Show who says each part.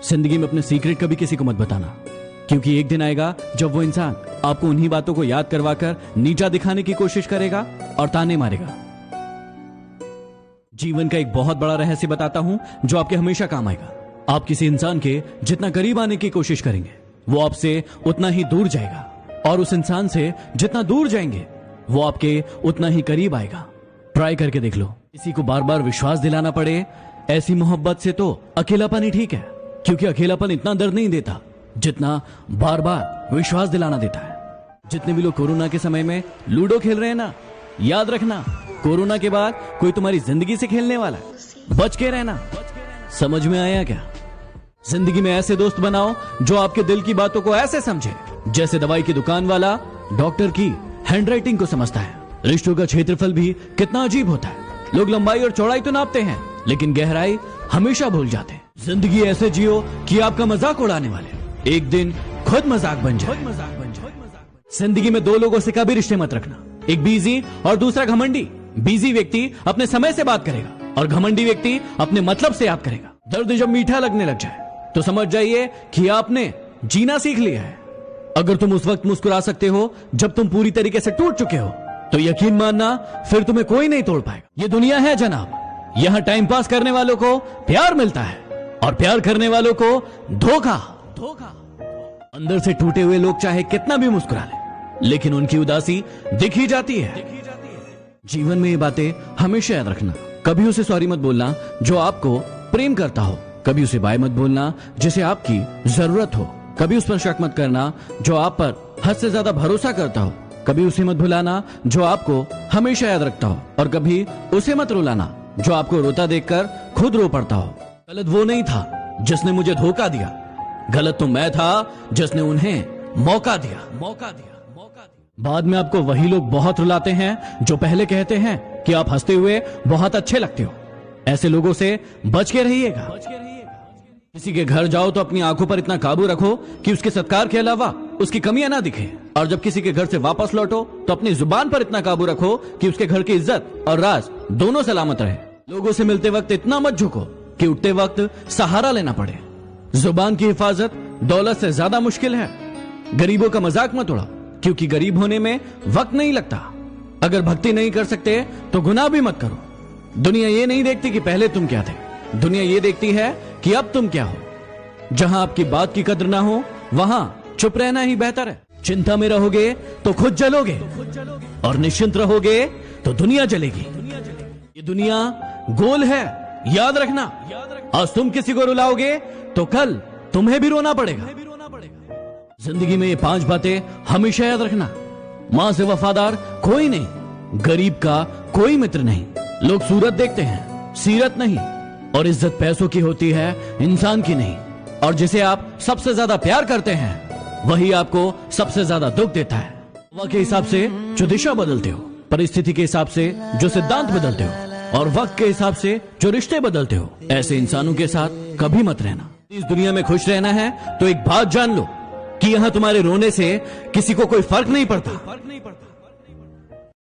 Speaker 1: जिंदगी में अपने सीक्रेट कभी किसी को मत बताना, क्योंकि एक दिन आएगा जब वो इंसान आपको उन्हीं बातों को याद करवाकर नीचा दिखाने की कोशिश करेगा और ताने मारेगा। जीवन का एक बहुत बड़ा रहस्य बताता हूं जो आपके हमेशा काम आएगा। आप किसी इंसान के जितना करीब आने की कोशिश करेंगे वो आपसे उतना ही दूर जाएगा, और उस इंसान से जितना दूर जाएंगे वो आपके उतना ही करीब आएगा। ट्राई करके देख लो। किसी को बार बार विश्वास दिलाना पड़े ऐसी मोहब्बत से तो अकेलापन ही ठीक है, क्योंकि अकेलापन इतना दर्द नहीं देता जितना बार बार विश्वास दिलाना देता है। जितने भी लोग कोरोना के समय में लूडो खेल रहे हैं ना, याद रखना कोरोना के बाद कोई तुम्हारी जिंदगी से खेलने वाला है। बच के रहना। समझ में आया क्या? जिंदगी में ऐसे दोस्त बनाओ जो आपके दिल की बातों को ऐसे समझे जैसे दवाई की दुकान वाला डॉक्टर की हैंडराइटिंग को समझता है। रिश्तों का क्षेत्रफल भी कितना अजीब होता है। लोग लंबाई और चौड़ाई तो नापते हैं लेकिन गहराई हमेशा भूल जाते हैं। जिंदगी ऐसे जियो कि आपका मजाक उड़ाने वाले एक दिन खुद मजाक बन जाए। जिंदगी में दो लोगों से कभी रिश्ते मत रखना, एक बिजी और दूसरा घमंडी। बिजी व्यक्ति अपने समय से बात करेगा और घमंडी व्यक्ति अपने मतलब से याद करेगा। दर्द जब मीठा लगने लग जाए तो समझ जाइए कि आपने जीना सीख लिया है। अगर तुम उस वक्त मुस्कुरा सकते हो जब तुम पूरी तरीके से टूट चुके हो तो यकीन मानना फिर तुम्हें कोई नहीं तोड़ पाएगा। ये दुनिया है जनाब, यहाँ टाइम पास करने वालों को प्यार मिलता है और प्यार करने वालों को धोखा। अंदर से टूटे हुए लोग चाहे कितना भी मुस्कुरा ले लेकिन उनकी उदासी दिख ही जाती है। जीवन में ये बातें हमेशा याद रखना। कभी उसे सॉरी मत बोलना जो आपको प्रेम करता हो, कभी उसे बाय मत बोलना जिसे आपकी जरूरत हो, कभी उस पर शक मत करना जो आप पर हद से ज्यादा भरोसा करता हो, कभी उसे मत भुलाना जो आपको हमेशा याद रखता हो, और कभी उसे मत रुलाना जो आपको रोता देखकर खुद रो पड़ता हो। गलत वो नहीं था जिसने मुझे धोखा दिया, गलत तो मैं था जिसने उन्हें मौका दिया। बाद में आपको वही लोग बहुत रुलाते हैं जो पहले कहते हैं कि आप हंसते हुए बहुत अच्छे लगते हो। ऐसे लोगों से बच के रहिएगा। किसी के घर जाओ तो अपनी आंखों पर इतना काबू रखो कि उसके सत्कार के अलावा उसकी कमियां ना दिखे, और जब किसी के घर से वापस लौटो तो अपनी जुबान पर इतना काबू रखो कि उसके घर की इज्जत और राज दोनों सलामत रहे। लोगों से मिलते वक्त इतना मत झुको कि उठते वक्त सहारा लेना पड़े। जुबान की हिफाजत दौलत से ज्यादा मुश्किल है। गरीबों का मजाक मत उड़ाओ, क्योंकि गरीब होने में वक्त नहीं लगता। अगर भक्ति नहीं कर सकते तो गुनाह भी मत करो। दुनिया ये नहीं देखती कि पहले तुम क्या थे, दुनिया ये देखती है कि अब तुम क्या हो। जहां आपकी बात की कद्र ना हो वहां चुप रहना ही बेहतर है। चिंता में रहोगे तो खुद जलोगे, और निश्चिंत रहोगे तो दुनिया जलेगी। ये दुनिया गोल है, याद रखना। आज तुम किसी को रुलाओगे तो कल तुम्हें भी रोना पड़ेगा। जिंदगी में ये 5 बातें हमेशा याद रखना। मां से वफादार कोई नहीं, गरीब का कोई मित्र नहीं। लोग सूरत देखते हैं, सीरत नहीं, और इज्जत पैसों की होती है, इंसान की नहीं। और जिसे आप सबसे ज्यादा प्यार करते हैं वही आपको सबसे ज्यादा दुख देता है। हवा के हिसाब से जो दिशा बदलते हो, परिस्थिति के हिसाब से जो सिद्धांत बदलते हो, और वक्त के हिसाब से जो रिश्ते बदलते हो, ऐसे इंसानों के साथ कभी मत रहना। इस दुनिया में खुश रहना है तो एक बात जान लो कि यहाँ तुम्हारे रोने से किसी को कोई फर्क नहीं पड़ता।